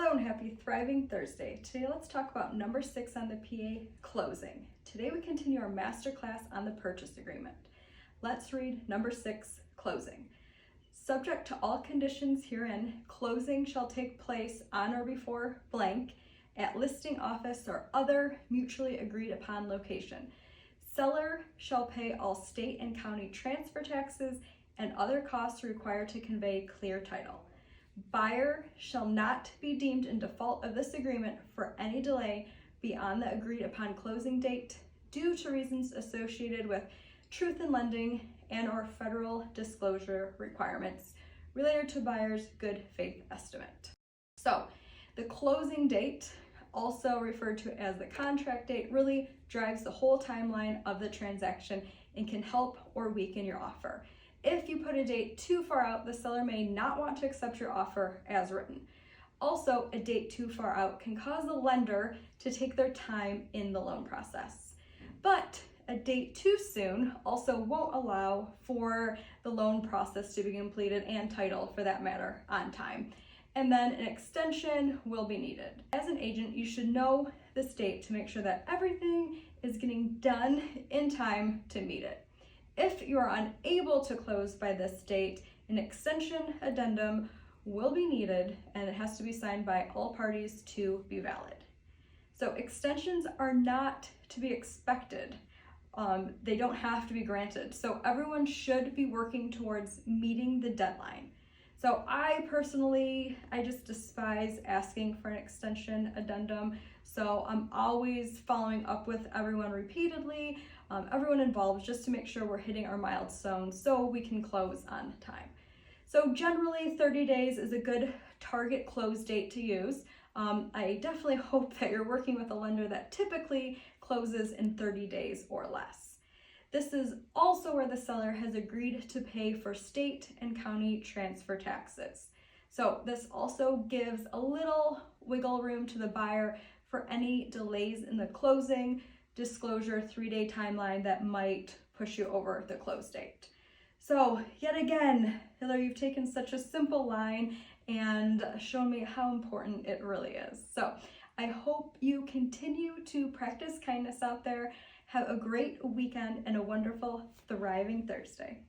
Hello and happy Thriving Thursday. Today let's talk about number 6 on the PA, closing. Today we continue our masterclass on the purchase agreement. Let's read number 6, closing. Subject to all conditions herein, closing shall take place on or before blank at listing office or other mutually agreed upon location. Seller shall pay all state and county transfer taxes and other costs required to convey clear title. Buyer shall not be deemed in default of this agreement for any delay beyond the agreed upon closing date due to reasons associated with truth in lending and or federal disclosure requirements related to buyer's good faith estimate. So the closing date, also referred to as the contract date, really drives the whole timeline of the transaction and can help or weaken your offer. If you put a date too far out, the seller may not want to accept your offer as written. Also, a date too far out can cause the lender to take their time in the loan process. But a date too soon also won't allow for the loan process to be completed and title, for that matter, on time. And then an extension will be needed. As an agent, you should know this date to make sure that everything is getting done in time to meet it. If you are unable to close by this date, an extension addendum will be needed and it has to be signed by all parties to be valid. So extensions are not to be expected. They don't have to be granted. So everyone should be working towards meeting the deadline. So I just despise asking for an extension addendum. So I'm always following up with everyone repeatedly, everyone involved, just to make sure we're hitting our milestones so we can close on time. So generally 30 days is a good target close date to use. I definitely hope that you're working with a lender that typically closes in 30 days or less. This is also where the seller has agreed to pay for state and county transfer taxes. So this also gives a little wiggle room to the buyer for any delays in the closing disclosure 3-day timeline that might push you over the close date. So yet again, Heather, you've taken such a simple line and shown me how important it really is. So I hope you continue to practice kindness out there. Have a great weekend and a wonderful, thriving Thursday.